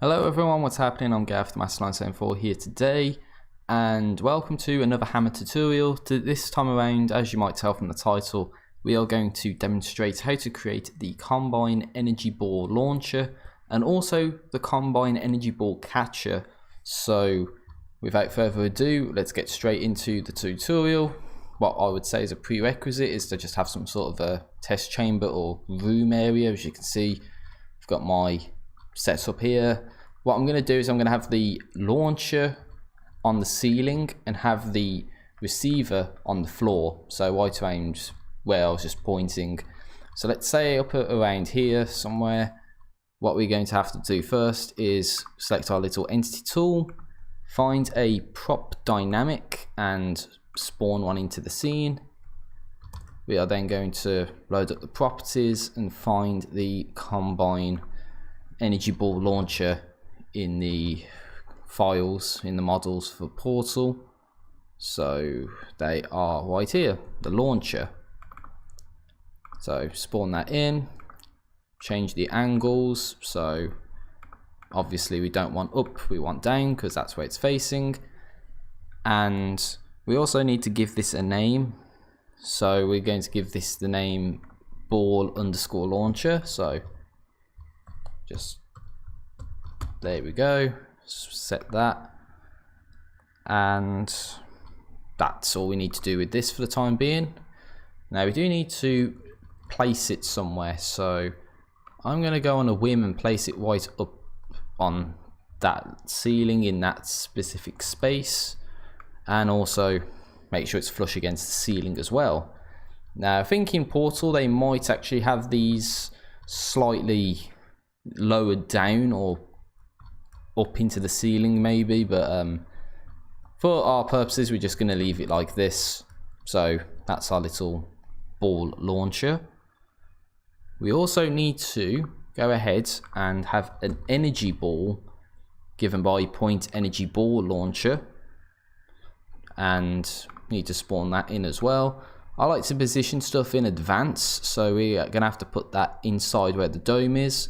Hello everyone, what's happening? I'm Gav, the Masterline74 here today, and welcome to another hammer tutorial. This time around, as you might tell from the title, we are going to demonstrate how to create the Combine Energy Ball Launcher and also the Combine Energy Ball Catcher. So without further ado, let's get straight into the tutorial. What I would say is a prerequisite is to just have some sort of a test chamber or room area. As you can see, I've got my setup here. What I'm going to do is I'm going to have the launcher on the ceiling and have the receiver on the floor, so right around where I was just pointing. So let's say up around here somewhere. What we're going to have to do first is select our little entity tool, find a prop dynamic and spawn one into the scene. We are then going to load up the properties and find the Combine Energy Ball Launcher in the files, in the models for Portal. So they are right here, the launcher. So spawn that in, change the angles. So obviously we don't want up, we want down because that's where it's facing. And we also need to give this a name. So we're going to give this the name ball_launcher. So just there we go, set that, and that's all we need to do with this for the time being. Now we do need to place it somewhere, so I'm going to go on a whim and place it right up on that ceiling in that specific space, and also make sure it's flush against the ceiling as well. Now I think in Portal they might actually have these slightly lowered down or up into the ceiling maybe, but for our purposes we're just going to leave it like this. So that's our little ball launcher. We also need to go ahead and have an energy ball given by point energy ball launcher, and need to spawn that in as well. I like to position stuff in advance, so we are going to have to put that inside where the dome is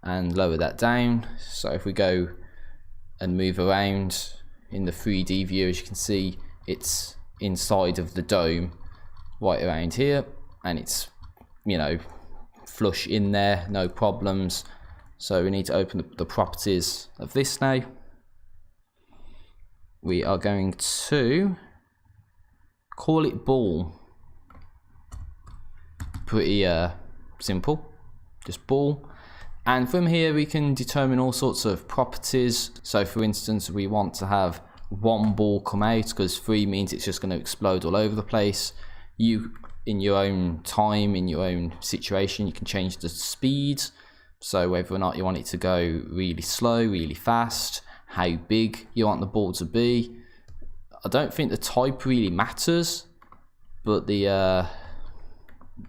and lower that down. So if we go and move around in the 3D view, as you can see, it's inside of the dome right around here, and it's, you know, flush in there, no problems. So we need to open the properties of this now. We are going to call it ball. Pretty simple, just ball. And from here we can determine all sorts of properties. So for instance, we want to have one ball come out because 3 means it's just going to explode all over the place. You, in your own time, in your own situation, you can change the speed. So whether or not you want it to go really slow, really fast, how big you want the ball to be. I don't think the type really matters, but the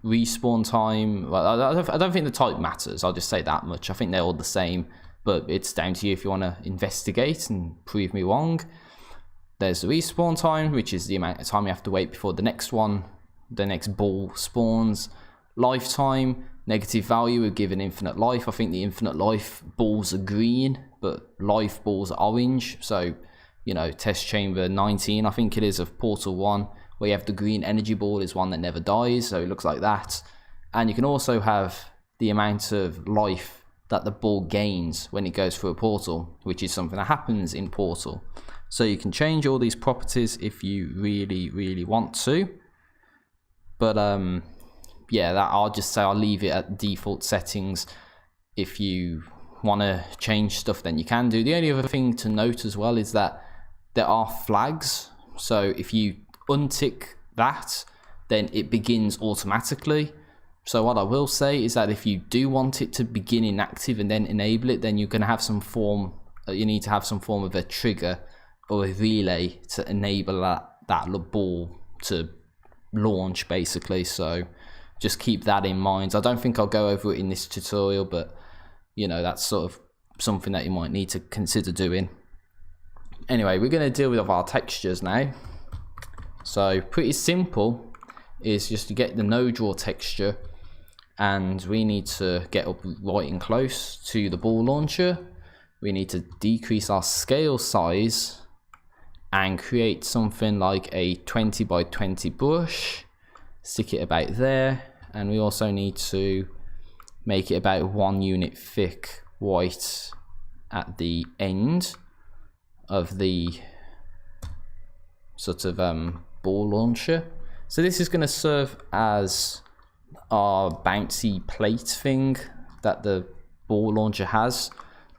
respawn time, well, I don't think the type matters. I'll just say that much. I think they're all the same, but it's down to you if you want to investigate and prove me wrong. There's the respawn time, which is the amount of time you have to wait before the next one, the next ball spawns. Lifetime, negative value would give an infinite life. I think the infinite life balls are green, but life balls are orange. So, you know, test chamber 19, I think it is, of Portal 1, where you have the green energy ball is one that never dies, so it looks like that. And you can also have the amount of life that the ball gains when it goes through a portal, which is something that happens in Portal. So you can change all these properties if you really want to. But yeah, that I'll just say I'll leave it at default settings. If you want to change stuff, then you can do. The only other thing to note as well is that there are flags. So if you untick that, then it begins automatically. So what I will say is that if you do want it to begin inactive and then enable it, then you're going to have some form, you need to have some form of a trigger or a relay to enable that ball to launch basically. So just keep that in mind. I don't think I'll go over it in this tutorial, but you know, that's sort of something that you might need to consider doing. Anyway, we're going to deal with our textures now. So pretty simple, is just to get the no draw texture, and we need to get up right and close to the ball launcher. we need to decrease our scale size and create something like a 20 by 20 brush, stick it about there, and we also need to make it about 1 unit thick white at the end of the sort of ball launcher. So this is going to serve as our bouncy plate thing that the ball launcher has.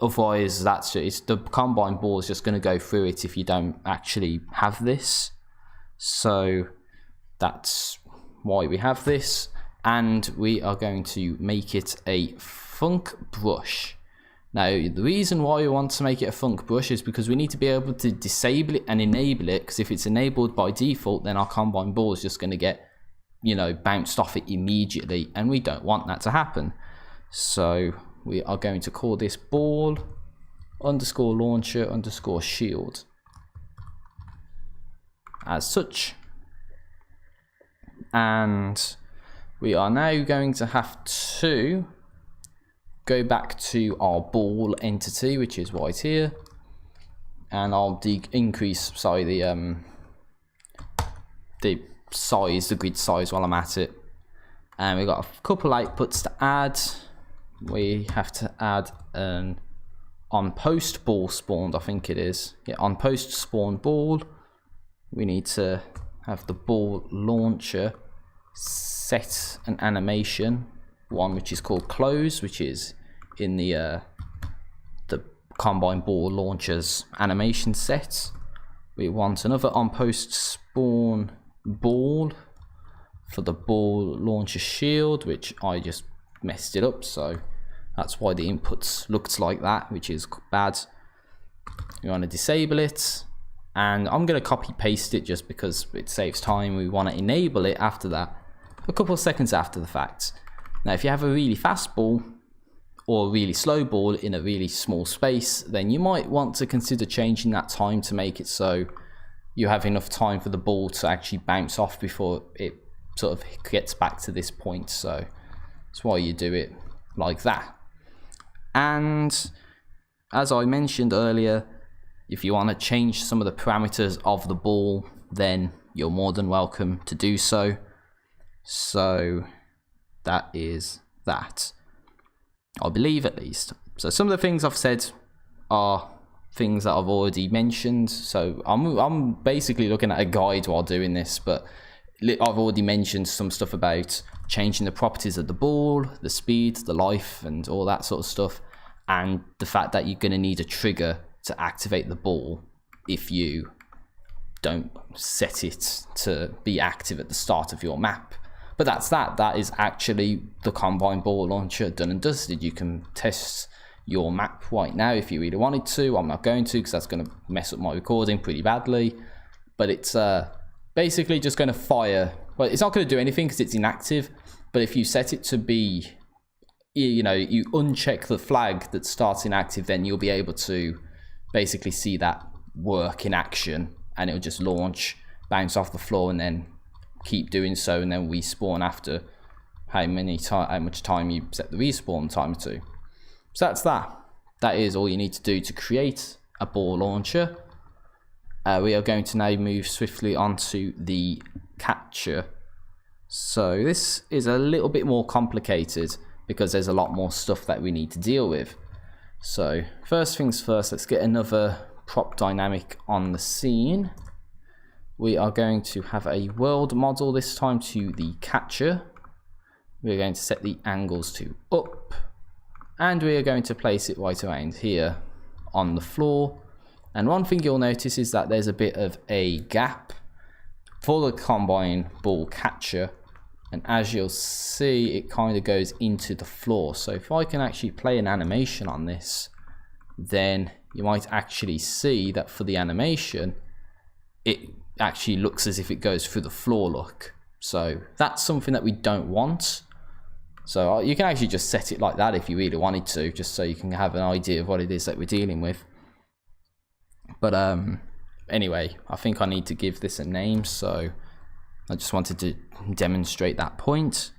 Otherwise, the combine ball is just going to go through it if you don't actually have this. So that's why we have this, and we are going to make it a funk brush. Now, the reason why we want to make it a funk brush is because we need to be able to disable it and enable it, because if it's enabled by default, then our combine ball is just going to get, you know, bounced off it immediately, and we don't want that to happen. So we are going to call this ball underscore launcher underscore shield as such. And we are now going to have to go back to our ball entity, which is right here, and I'll increase the grid size while I'm at it. And we've got a couple outputs to add. We have to add an on post ball spawned, I think it is. Yeah, on post spawn ball. We need to have the ball launcher set an animation, one which is called close, which is in the combine ball launcher's animation set. We want another on post spawn ball for the ball launcher shield, which I just messed it up, so that's why the inputs looked like that, which is bad. We want to disable it, and I'm going to copy paste it just because it saves time. We want to enable it after that, a couple of seconds after the fact. Now, if you have a really fast ball or a really slow ball in a really small space, then you might want to consider changing that time to make it so you have enough time for the ball to actually bounce off before it sort of gets back to this point. So that's why you do it like that. And as I mentioned earlier, if you want to change some of the parameters of the ball, then you're more than welcome to do so. So that is that, I believe, at least. So some of the things I've said are things that I've already mentioned. So I'm basically looking at a guide while doing this, but I've already mentioned some stuff about changing the properties of the ball, the speed, the life, and all that sort of stuff, and the fact that you're going to need a trigger to activate the ball if you don't set it to be active at the start of your map. But that is actually the combine ball launcher done and dusted. You can test your map right now if you really wanted to. I'm not going to, because that's going to mess up my recording pretty badly. But it's basically just going to fire. Well, it's not going to do anything because it's inactive. But if you set it to be, you know, you uncheck the flag that starts inactive, then you'll be able to basically see that work in action, and it'll just launch, bounce off the floor, and then keep doing so, and then respawn after how much time you set the respawn timer to. So that's that. That is all you need to do to create a ball launcher. We are going to now move swiftly onto the catcher. So this is a little bit more complicated because there's a lot more stuff that we need to deal with. So first things first, let's get another prop dynamic on the scene. We are going to have a world model, this time to the catcher. We're going to set the angles to up, and we are going to place it right around here on the floor. And one thing you'll notice is that there's a bit of a gap for the combine ball catcher, and as you'll see, it kind of goes into the floor. So if I can actually play an animation on this, then you might actually see that for the animation, it actually looks as if it goes through the floor look. So that's something that we don't want. So you can actually just set it like that if you really wanted to, just so you can have an idea of what it is that we're dealing with. But anyway, I think I need to give this a name, so I just wanted to demonstrate that point.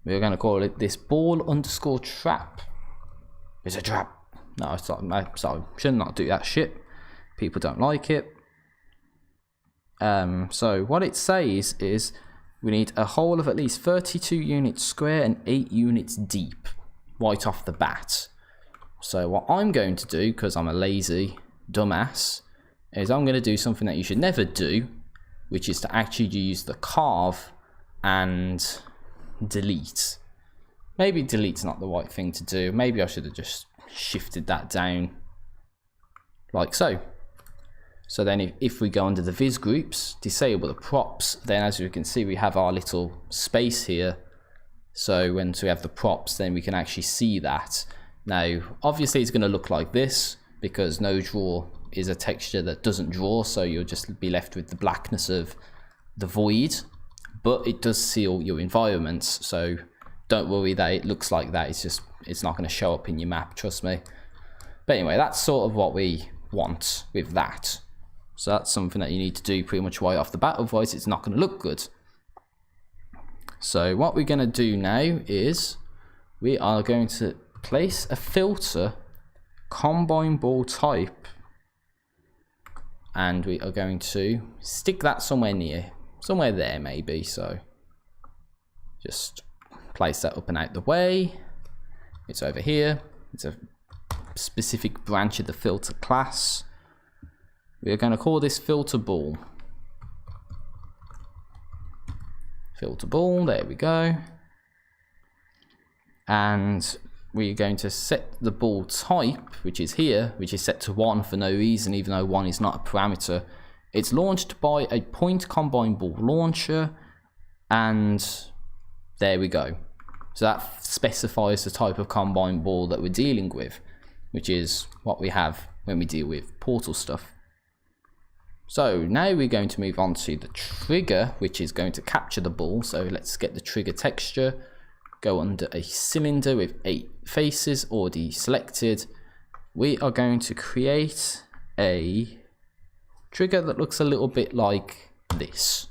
We're going to call it this ball underscore trap. It's a trap. No, sorry, should not do that shit. People don't like it. So what it says is we need a hole of at least 32 units square and 8 units deep, right off the bat. So what I'm going to do, because I'm a lazy dumbass, is I'm going to do something that you should never do, which is to actually use the carve and delete. Maybe delete's not the right thing to do. Maybe I should have just shifted that down like so. So then if we go under the viz groups, disable the props, then as you can see we have our little space here. So once we have the props, then we can actually see that. Now obviously it's going to look like this because no draw is a texture that doesn't draw, so you'll just be left with the blackness of the void, but it does seal your environments, so don't worry that it looks like that. It's not going to show up in your map, trust me. But anyway, that's sort of what we want with that. So that's something that you need to do pretty much right off the bat, otherwise it's not going to look good. So what we're going to do now is we are going to place a filter combine ball type, and we are going to stick that somewhere there maybe. So just place that up and out the way. It's over here. It's a specific branch of the filter class. We are going to call this filter ball. Filter ball, there we go. And we're going to set the ball type, which is here, which is set to 1 for no reason, even though 1 is not a parameter. It's launched by a point combine ball launcher, and there we go. So that specifies the type of combine ball that we're dealing with, which is what we have when we deal with portal stuff. So now we're going to move on to the trigger, which is going to capture the ball. So let's get the trigger texture, go under a cylinder with 8 faces already selected. We are going to create a trigger that looks a little bit like this.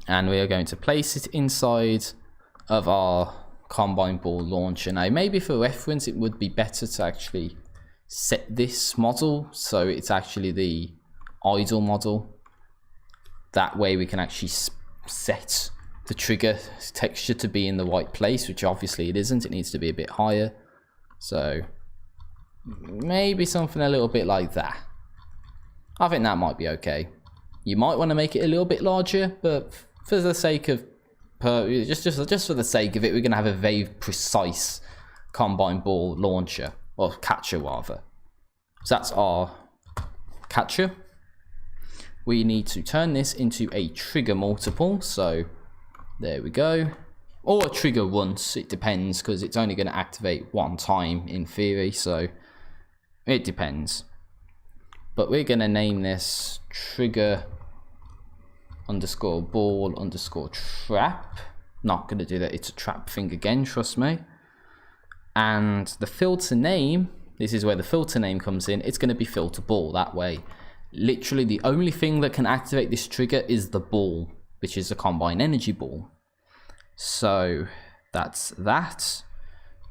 And we are going to place it inside of our combine ball launcher. Now maybe for reference it would be better to actually set this model so it's actually the idle model. That way we can actually set the trigger texture to be in the right place, which obviously it isn't. It needs to be a bit higher. So maybe something a little bit like that. I think that might be okay. You might want to make it a little bit larger, but for the sake of just for the sake of it, we're going to have a very precise combine ball launcher, or catcher rather. So that's our catcher. We need to turn this into a trigger multiple. So there we go. Or a trigger once, it depends, because it's only going to activate 1 time in theory, so it depends. But we're going to name this trigger underscore ball underscore trap. Not going to do that, it's a trap thing again, trust me. And the filter name, this is where the filter name comes in, it's going to be filter ball. That way literally the only thing that can activate this trigger is the ball, which is a combine energy ball. So that's that.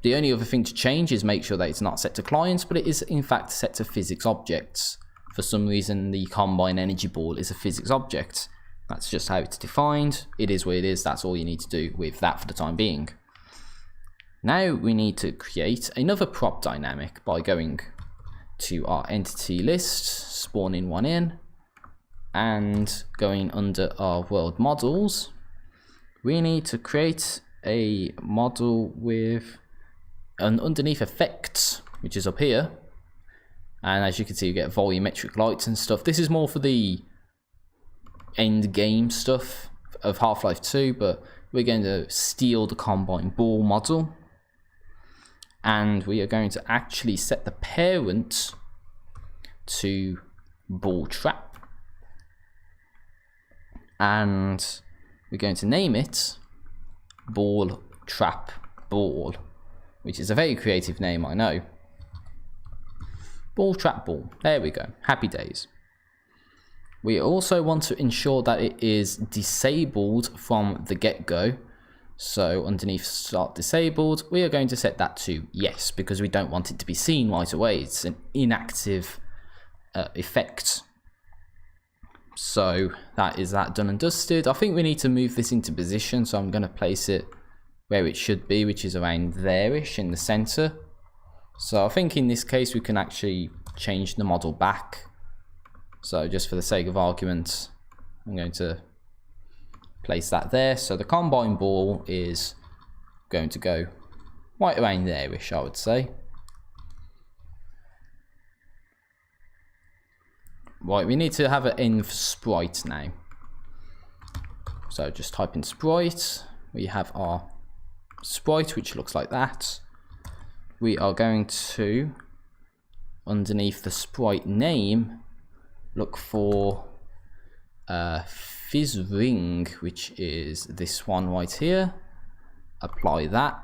The only other thing to change is make sure that it's not set to clients, but it is in fact set to physics objects. For some reason the combine energy ball is a physics object. That's just how it's defined. It is what it is. That's all you need to do with that for the time being. Now we need to create another prop dynamic by going to our entity list, spawning one in, and going under our world models. We need to create a model with an underneath effects, which is up here. And as you can see, you get volumetric lights and stuff. This is more for the end game stuff of Half-Life 2, but we're going to steal the combine ball model. And we are going to actually set the parent to ball trap. And we're going to name it ball trap ball, which is a very creative name, I know. Ball trap ball. There we go. Happy days. We also want to ensure that it is disabled from the get-go. So underneath start disabled, we are going to set that to yes, because we don't want it to be seen right away. It's an inactive effect. So that is that done and dusted. I think we need to move this into position, so I'm going to place it where it should be, which is around there-ish in the center. So I think in this case we can actually change the model back. So just for the sake of argument, I'm going to place that there. So the combine ball is going to go right around there-ish, I would say. Right, we need to have an N for sprite now. So just type in sprite. We have our sprite, which looks like that. We are going to, underneath the sprite name, look for fizz ring, which is this one right here. Apply that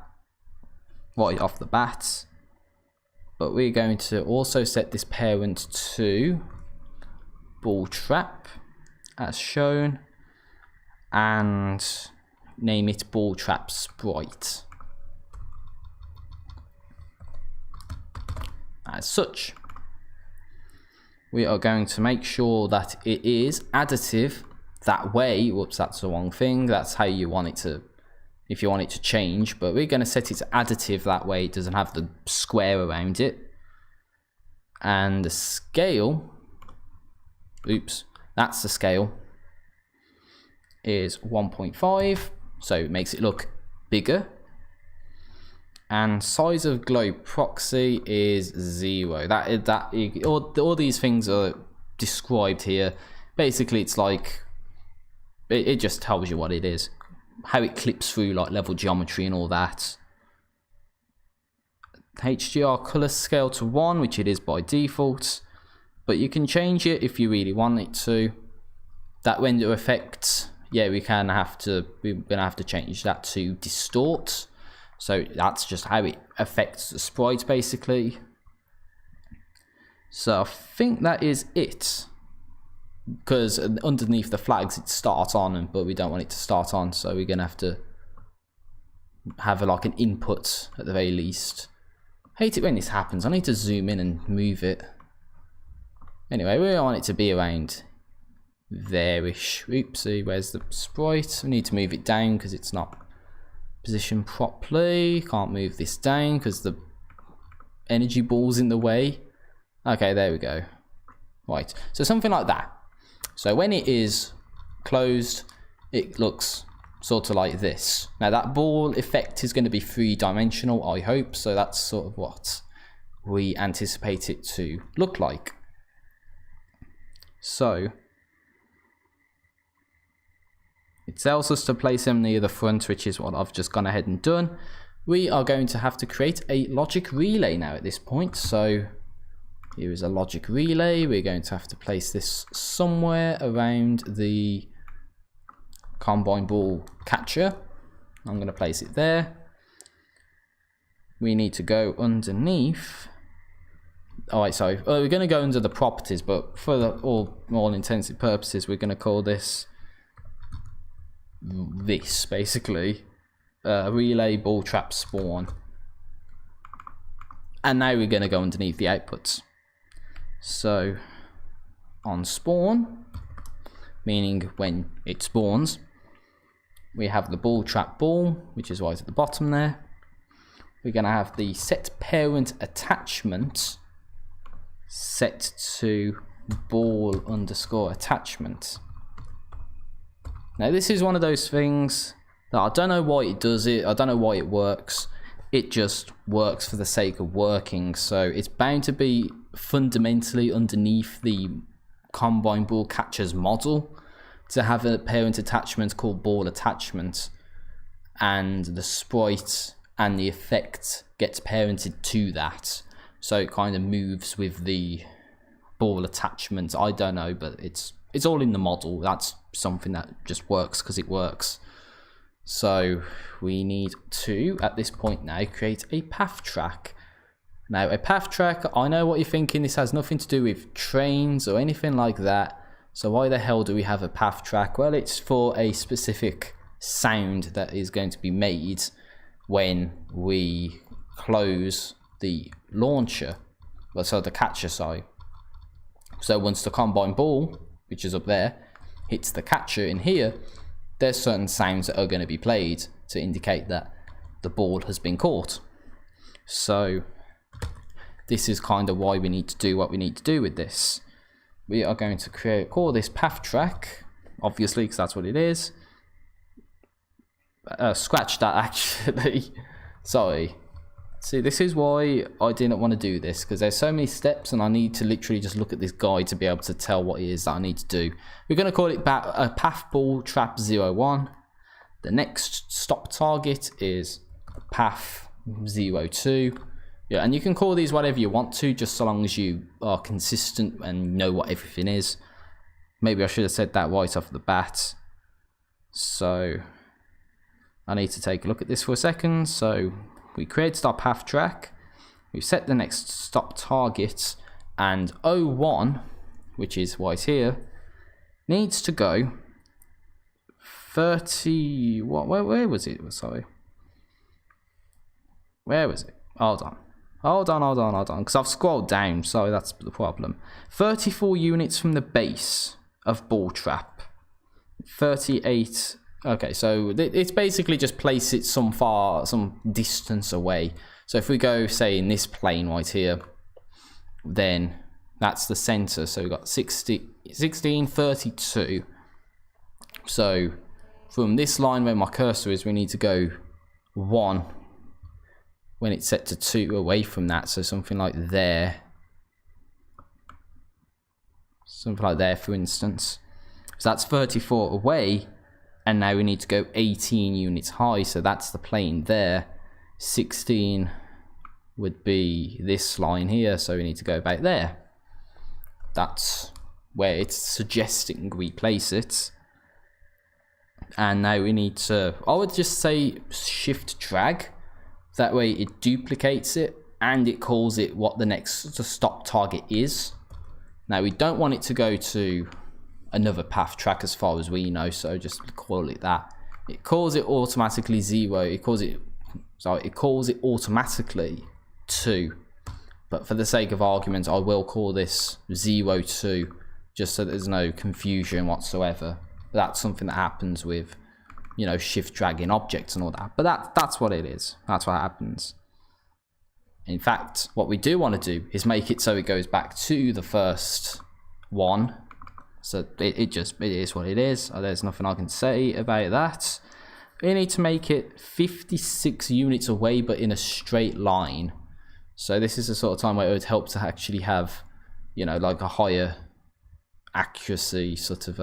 right off the bat. But we're going to also set this parent to ball trap as shown and name it ball trap sprite as such. We are going to make sure that it is additive that way. Whoops, that's the wrong thing. That's how you want it to, if you want it to change, but we're going to set it to additive that way. It doesn't have the square around it. And the scale, oops, that's the scale, is 1.5, so it makes it look bigger. And size of globe proxy is 0. All these things are described here. Basically, it's like it just tells you what it is, how it clips through like level geometry and all that. HDR color scale to 1, which it is by default, but you can change it if you really want it to. That render effect, yeah, we're gonna have to change that to distort. So that's just how it affects the sprite basically. So I think that is it, because underneath the flags it starts on, but we don't want it to start on, so we're gonna have to have like an input at the very least. Hate it when this happens. I need to zoom in and move it. Anyway, we want it to be around there-ish. Oopsie, where's the sprite? We need to move it down because it's not positioned properly. Can't move this down because the energy ball's in the way. Okay, there we go. Right, so something like that. So when it is closed, it looks sort of like this. Now that ball effect is going to be 3-dimensional, I hope. So that's sort of what we anticipate it to look like. So it tells us to place them near the front, which is what I've just gone ahead and done. We are going to have to create a logic relay now at this point. So here is a logic relay. We're going to have to place this somewhere around the combine ball catcher. I'm going to place it there. We need to go underneath. Alright, so we're going to go under the properties, but for all intents and purposes, we're going to call this basically relay ball trap spawn. And now we're going to go underneath the outputs. So on spawn, meaning when it spawns, we have the ball trap ball, which is right at the bottom there. We're going to have the set parent attachment set to ball underscore attachment. Now this is one of those things that I don't know why it does it. I don't know why it works. It just works for the sake of working. So it's bound to be fundamentally underneath the combine ball catcher's model to have a parent attachment called ball attachment, and the sprite and the effect gets parented to that. So it kind of moves with the ball attachment. I don't know, but it's all in the model. That's something that just works because it works. So we need to, at this point now, create a path track. Now a path track, I know what you're thinking, this has nothing to do with trains or anything like that. So why the hell do we have a path track? Well, it's for a specific sound that is going to be made when we close the launcher, well, so the catcher side. So once the combine ball, which is up there, hits the catcher in here, there's certain sounds that are going to be played to indicate that the ball has been caught. So this is kind of why we need to do what we need to do with this. We are going to call this path track, obviously, because that's what it is. Scratch that, actually. Sorry. See, this is why I didn't want to do this, because there's so many steps and I need to literally just look at this guide to be able to tell what it is that I need to do. We're going to call it path ball trap 01. The next stop target is path 02. Yeah, and you can call these whatever you want to, just so long as you are consistent and know what everything is. Maybe I should have said that right off the bat. So I need to take a look at this for a second. So we created our path track, we've set the next stop target, and 01, which is right here, needs to go 30, where was it? Sorry. Where was it? Hold on, because I've scrolled down, so that's the problem. 34 units from the base of ball trap. 38. Okay, so it's basically just place it some distance away. So if we go, say, in this plane right here, then that's the center. So we've got 16, 32. So from this line where my cursor is, we need to go 1 when it's set to 2 away from that. So something like there. Something like there, for instance. So that's 34 away. And now we need to go 18 units high, so that's the plane there. 16 would be this line here, so we need to go back there. That's where it's suggesting we place it. And now we need to, I would just say shift drag. That way it duplicates it and it calls it what the next stop target is. Now we don't want it to go to another path track as far as we know, so just call it that. It calls it automatically 0. It calls it automatically 2. But for the sake of argument, I will call this 02, just so there's no confusion whatsoever. But that's something that happens with, you know, shift dragging objects and all that. But that's what it is. That's what happens. In fact, what we do want to do is make it so it goes back to the first one. So it is what it is. There's nothing I can say about that. We need to make it 56 units away, but in a straight line. So this is the sort of time where it would help to actually have, you know, like a higher accuracy sort of,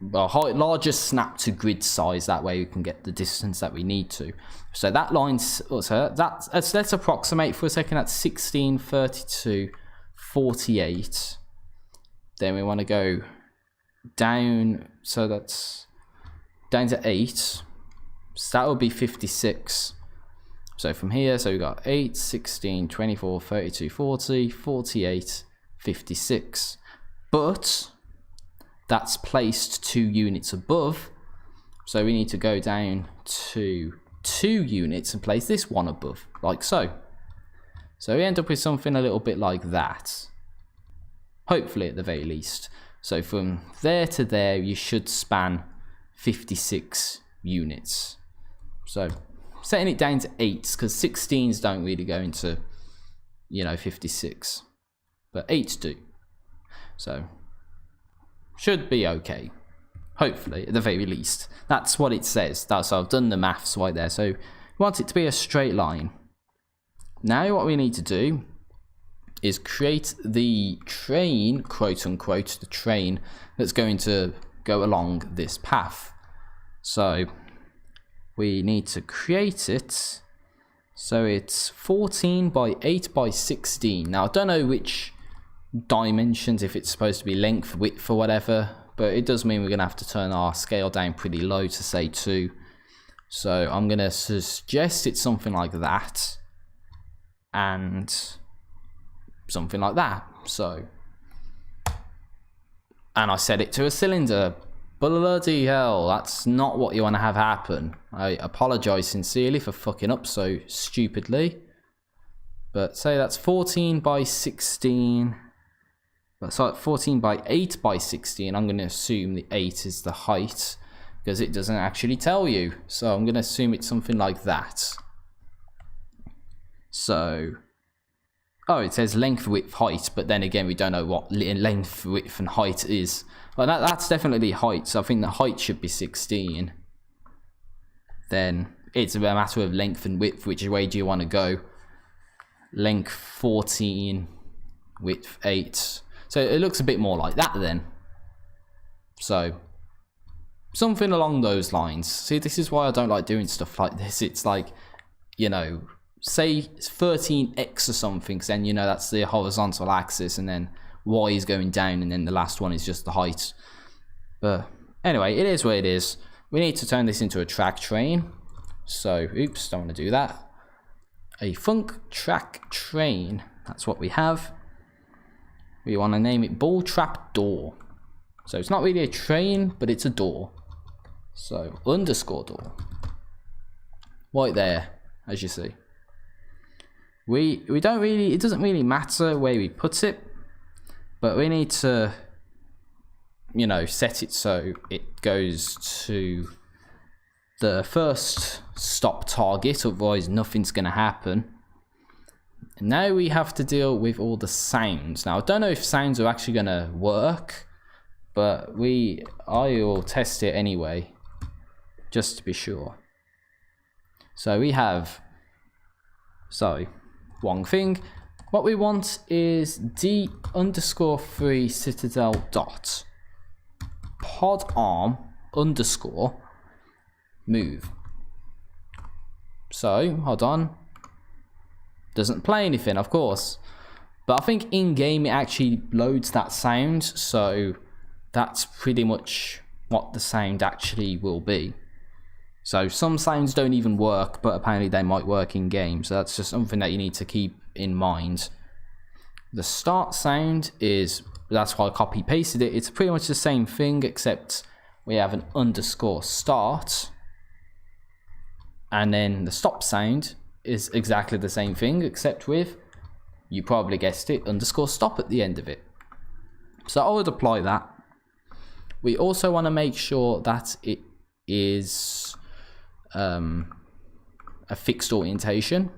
larger snap to grid size. That way we can get the distance that we need to. So that line's, let's approximate for a second. That's 16, 32, 48. Then we want to go down, so that's down to 8. So that would be 56. So from here, so we've got 8, 16, 24, 32, 40, 48, 56. But that's placed 2 units above. So we need to go down to 2 units and place this one above, like so. So we end up with something a little bit like that. Hopefully, at the very least. So from there to there, you should span 56 units. So setting it down to 8, because 16s don't really go into, you know, 56. But 8s do. So should be okay. Hopefully, at the very least. That's what it says. So I've done the maths right there. So we want it to be a straight line. Now what we need to do is create the train, quote unquote, the train that's going to go along this path. So we need to create it. So it's 14 by 8 by 16. Now I don't know which dimensions, if it's supposed to be length, width or whatever, but it does mean we're going to have to turn our scale down pretty low to say 2. So I'm going to suggest it's something like that. And something like that. So, and I set it to a cylinder, bloody hell, that's not what you want to have happen. I apologize sincerely for fucking up so stupidly. But say that's 14 by 16. So 14 by 8 by 16. I'm going to assume the 8 is the height, because it doesn't actually tell you. So I'm going to assume it's something like that. So, oh, it says length, width, height, but then again, we don't know what length, width, and height is. Well, that's definitely height, so I think the height should be 16. Then it's a matter of length and width, which way do you want to go? Length 14, width 8. So it looks a bit more like that then. So, something along those lines. See, this is why I don't like doing stuff like this. It's like, you know, say 13x or something, because then you know that's the horizontal axis, and then y is going down, and then the last one is just the height. But anyway, it is what it is. We need to turn this into a track train. So, oops, don't want to do that. A func track train. That's what we have. We want to name it ball trap door. So it's not really a train, but it's a door. So underscore door. Right there, as you see. We don't really, it doesn't really matter where we put it, but we need to, you know, set it so it goes to the first stop target, otherwise nothing's going to happen. And now we have to deal with all the sounds. Now I don't know if sounds are actually going to work, but I will test it anyway, just to be sure. So we have, sorry, wrong thing. What we want is d_3 citadel dot pod arm underscore move. So hold on, doesn't play anything, of course, but I think in game it actually loads that sound, so that's pretty much what the sound actually will be. So some sounds don't even work, but apparently they might work in game, so that's just something that you need to keep in mind. The start sound is, that's why I copy pasted it, it's pretty much the same thing, except we have an underscore start, and then the stop sound is exactly the same thing, except with, you probably guessed it, underscore stop at the end of it. So I would apply that. We also want to make sure that it is a fixed orientation,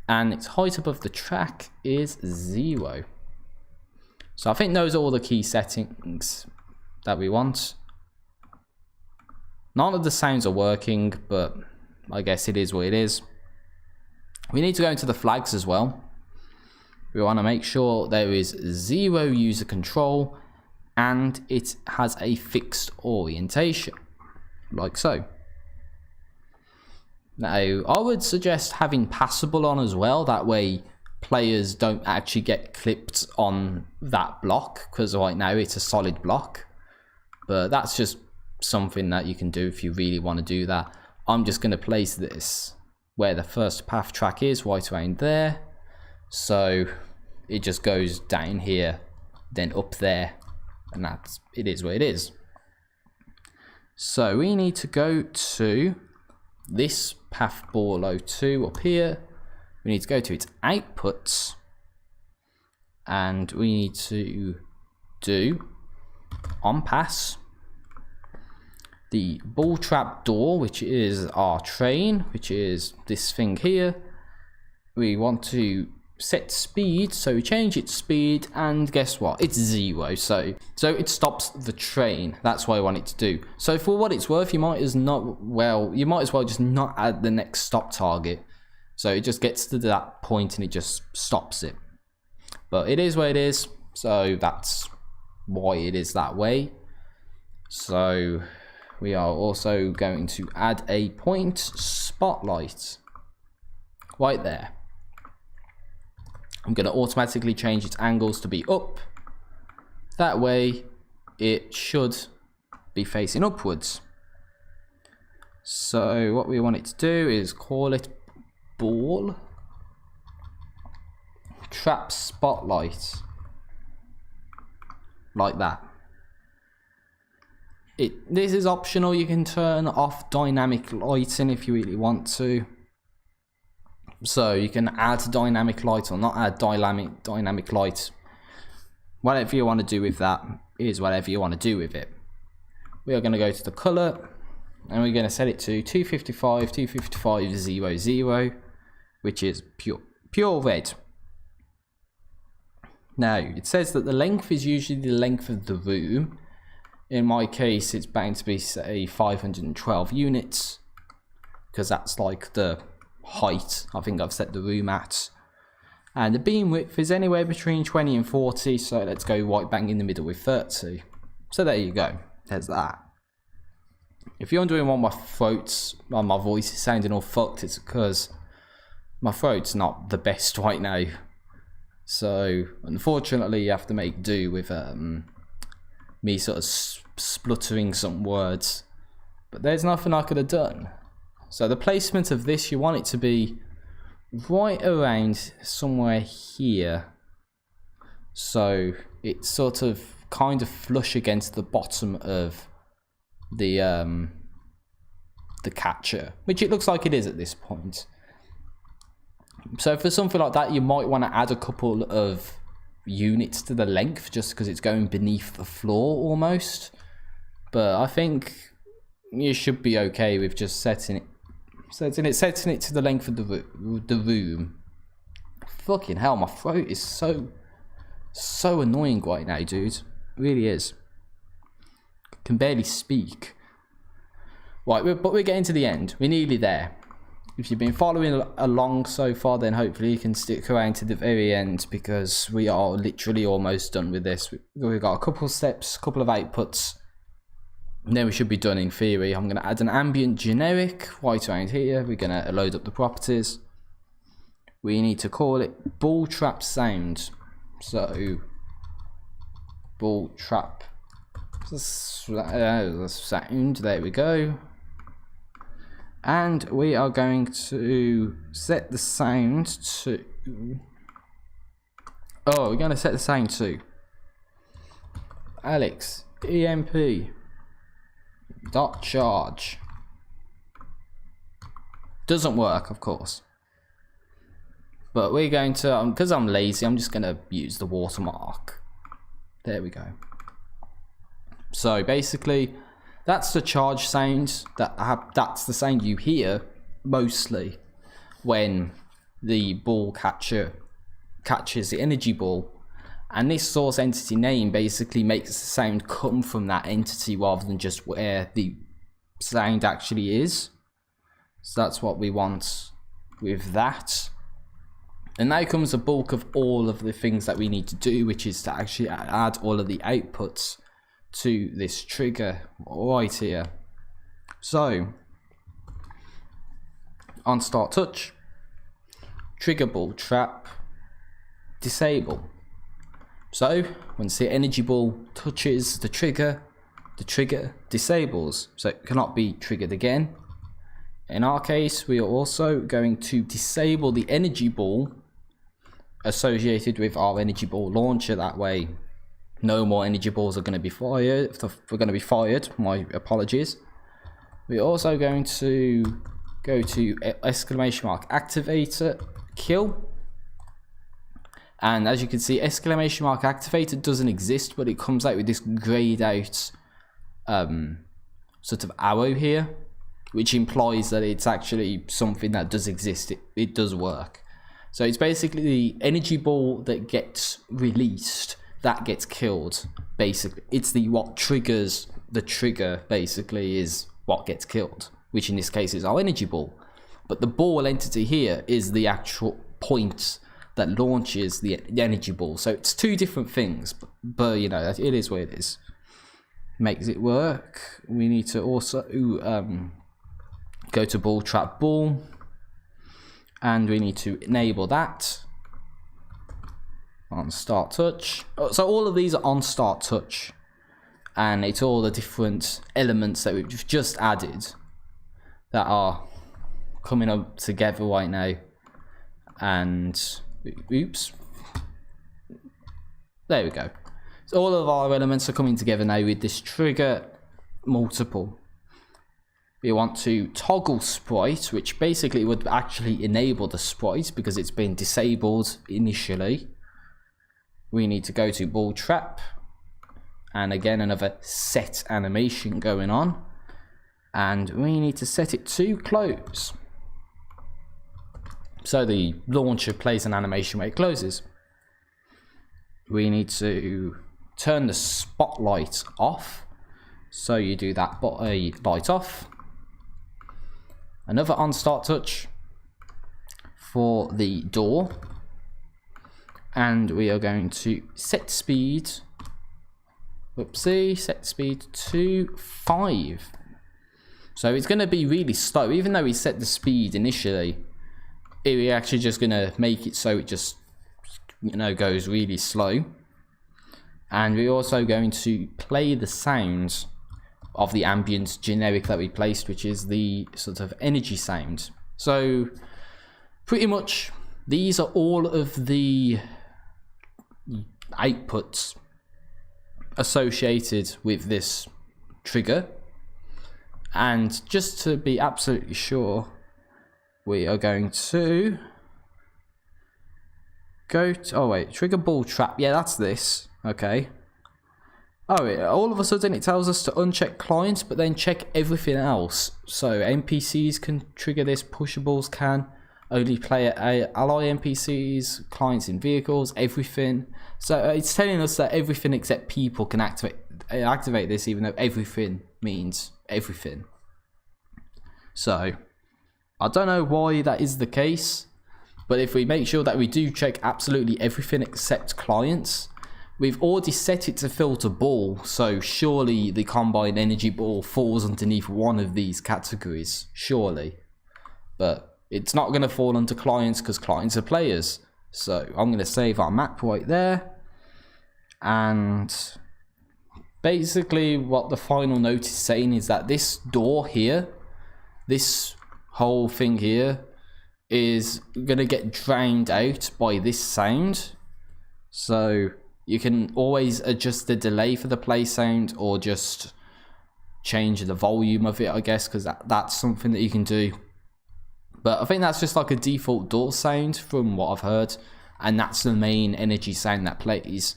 and its height above the track is 0. So I think those are all the key settings that we want. None of the sounds are working, but I guess it is what it is. We need to go into the flags as well. We want to make sure there is 0 user control and it has a fixed orientation, like so. Now, I would suggest having passable on as well, that way players don't actually get clipped on that block, because right now it's a solid block. But that's just something that you can do if you really want to do that. I'm just going to place this where the first path track is, right around there. So it just goes down here, then up there, and that's, it is what it is. So we need to go to this path ball 02 up here. We need to go to its outputs, and we need to do on pass the ball trap door, which is our train, which is this thing here. We want to set speed, so we change its speed, and guess what, it's 0, so it stops the train. That's what I want it to do. So for what it's worth, you might as well just not add the next stop target, so it just gets to that point and it just stops it. But it is what it is, so that's why it is that way. So we are also going to add a point spotlight right there. I'm going to automatically change its angles to be up. That way it should be facing upwards. So what we want it to do is call it ball trap spotlight, like that. This is optional. You can turn off dynamic lighting if you really want to. So you can add dynamic light or not add dynamic light. Whatever you want to do with that is whatever you want to do with it. We are going to go to the color and we're going to set it to 255, which is pure red. Now, it says that the length is usually the length of the room. In my case, it's bound to be, say, 512 units, because that's like the height I think I've set the room at. And the beam width is anywhere between 20 and 40, so let's go right bang in the middle with 30. So there you go, there's that. If you're wondering why my voice is sounding all fucked, it's because my throat's not the best right now. So unfortunately you have to make do with me sort of spluttering some words, but there's nothing I could have done. So the placement of this, you want it to be right around somewhere here, so it's sort of kind of flush against the bottom of the catcher, which it looks like it is at this point. So for something like that, you might want to add a couple of units to the length, just because it's going beneath the floor almost. But I think you should be okay with just setting it to the length of the room. Fucking hell, my throat is so annoying right now, dude. It really is. Can barely speak. Right, but we're getting to the end. We're nearly there. If you've been following along so far, then hopefully you can stick around to the very end, because we are literally almost done with this. We've got a couple of steps, a couple of outputs, and then we should be done in theory. I'm going to add an ambient generic right around here. We're going to load up the properties. We need to call it ball trap sound. So ball trap sound, there we go. And we are going to set the sound to... Oh, we're going to set the sound to Alex EMP dot charge. Doesn't work, of course. But we're going to, because I'm lazy, I'm just going to use the watermark. There we go. So basically, that's the charge sound. That's the sound you hear mostly when the ball catcher catches the energy ball. And this source entity name basically makes the sound come from that entity rather than just where the sound actually is. So that's what we want with that. And now comes the bulk of all of the things that we need to do, which is to actually add all of the outputs to this trigger right here. So on start touch, trigger ball trap, disable. So once the energy ball touches the trigger disables, so it cannot be triggered again. In our case, we are also going to disable the energy ball associated with our energy ball launcher. That way no more energy balls are going to be fired. We're going to be fired, my apologies. We're also going to go to exclamation mark activator kill. And as you can see, exclamation mark activator doesn't exist, but it comes out with this grayed out sort of arrow here, which implies that it's actually something that does exist. It does work. So it's basically the energy ball that gets released that gets killed. Basically, it's what triggers the trigger. Basically, is what gets killed, which in this case is our energy ball. But the ball entity here is the actual point that launches the energy ball. So it's two different things, but you know, it is what it is. Makes it work. We need to also go to ball trap ball, and we need to enable that on start touch. So all of these are on start touch, and it's all the different elements that we've just added that are coming up together right now. And oops, there we go. So all of our elements are coming together now with this trigger multiple. We want to toggle sprite, which basically would actually enable the sprite because it's been disabled initially. We need to go to ball trap, and again another set animation going on, and we need to set it to close. So the launcher plays an animation where it closes. We need to turn the spotlight off. So you do that light off. Another on start touch for the door. And we are going to set speed. Whoopsie, set speed to 5. So it's going to be really slow. Even though we set the speed initially, we're actually just going to make it so it just, goes really slow. And we're also going to play the sounds of the ambient generic that we placed, which is the sort of energy sound. So pretty much these are all of the outputs associated with this trigger. And just to be absolutely sure, we are going to go to, oh wait, trigger ball trap. Yeah, that's this. Okay. Oh, all of a sudden it tells us to uncheck clients, but then check everything else. So NPCs can trigger this, pushables can, only player ally NPCs, clients in vehicles, everything. So it's telling us that everything except people can activate this, even though everything means everything. So I don't know why that is the case, but if we make sure that we do check absolutely everything except clients, we've already set it to filter ball, so surely the combined energy ball falls underneath one of these categories, surely. But it's not going to fall under clients because clients are players. So I'm going to save our map right there. And basically what the final note is saying is that this door here, this whole thing here, is going to get drowned out by this sound. So you can always adjust the delay for the play sound, or just change the volume of it, I guess, because that's something that you can do. But I think that's just like a default door sound from what I've heard, and that's the main energy sound that plays.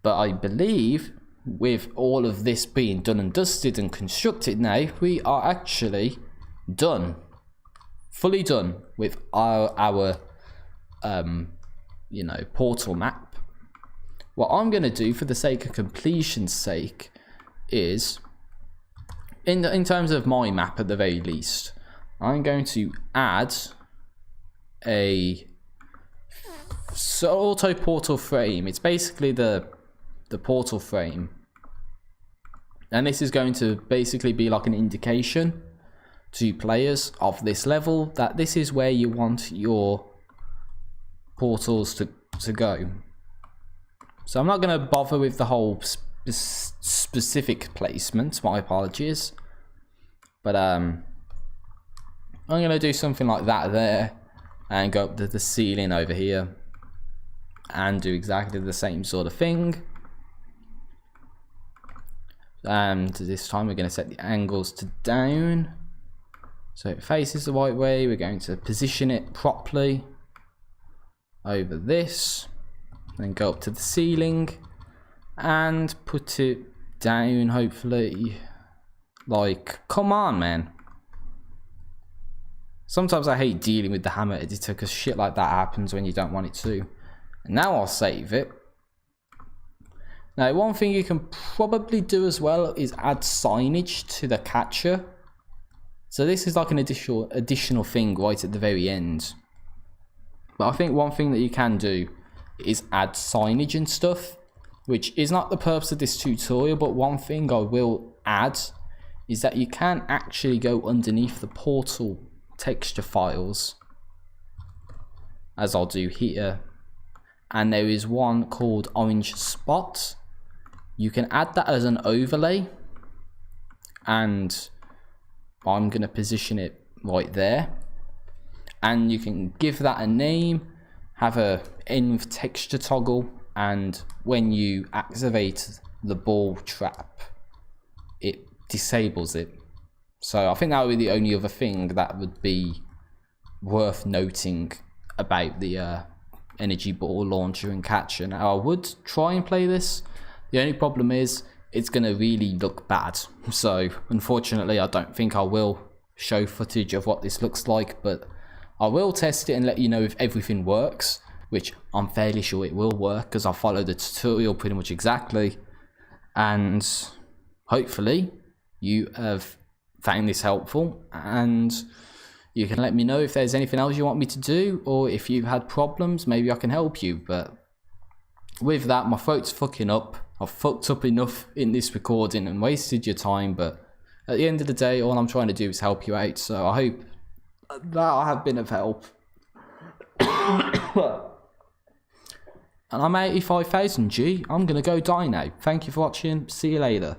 But I believe with all of this being done and dusted and constructed now, we are actually done. Fully done with our portal map. What I'm going to do for the sake of completion's sake is, in terms of my map at the very least, I'm going to add a auto portal frame. It's basically the portal frame. And this is going to basically be like an indication to players of this level that this is where you want your portals to go. So I'm not going to bother with the whole specific placement, my apologies. But I'm going to do something like that there, and go up to the ceiling over here and do exactly the same sort of thing. And this time we're going to set the angles to down, so it faces the right way. We're going to position it properly over this. Then go up to the ceiling and put it down, hopefully. Like, come on, man. Sometimes I hate dealing with the hammer editor because shit like that happens when you don't want it to. And now I'll save it. Now, one thing you can probably do as well is add signage to the catcher. So this is like an additional thing right at the very end. But I think one thing that you can do is add signage and stuff, which is not the purpose of this tutorial, but one thing I will add is that you can actually go underneath the portal texture files, as I'll do here, and there is one called orange spot. You can add that as an overlay, and I'm going to position it right there, and you can give that a name, have a env texture toggle, and when you activate the ball trap, it disables it. So I think that would be the only other thing that would be worth noting about the energy ball launcher and catcher. Now I would try and play this. The only problem is it's going to really look bad. So unfortunately I don't think I will show footage of what this looks like, but I will test it and let you know if everything works, which I'm fairly sure it will work because I followed the tutorial pretty much exactly. And hopefully you have found this helpful, and you can let me know if there's anything else you want me to do, or if you've had problems, maybe I can help you. But with that, my throat's fucking up. I've fucked up enough in this recording and wasted your time, but at the end of the day, all I'm trying to do is help you out, so I hope that I have been of help. And I'm 85,000 G. I'm gonna go die now. Thank you for watching. See you later.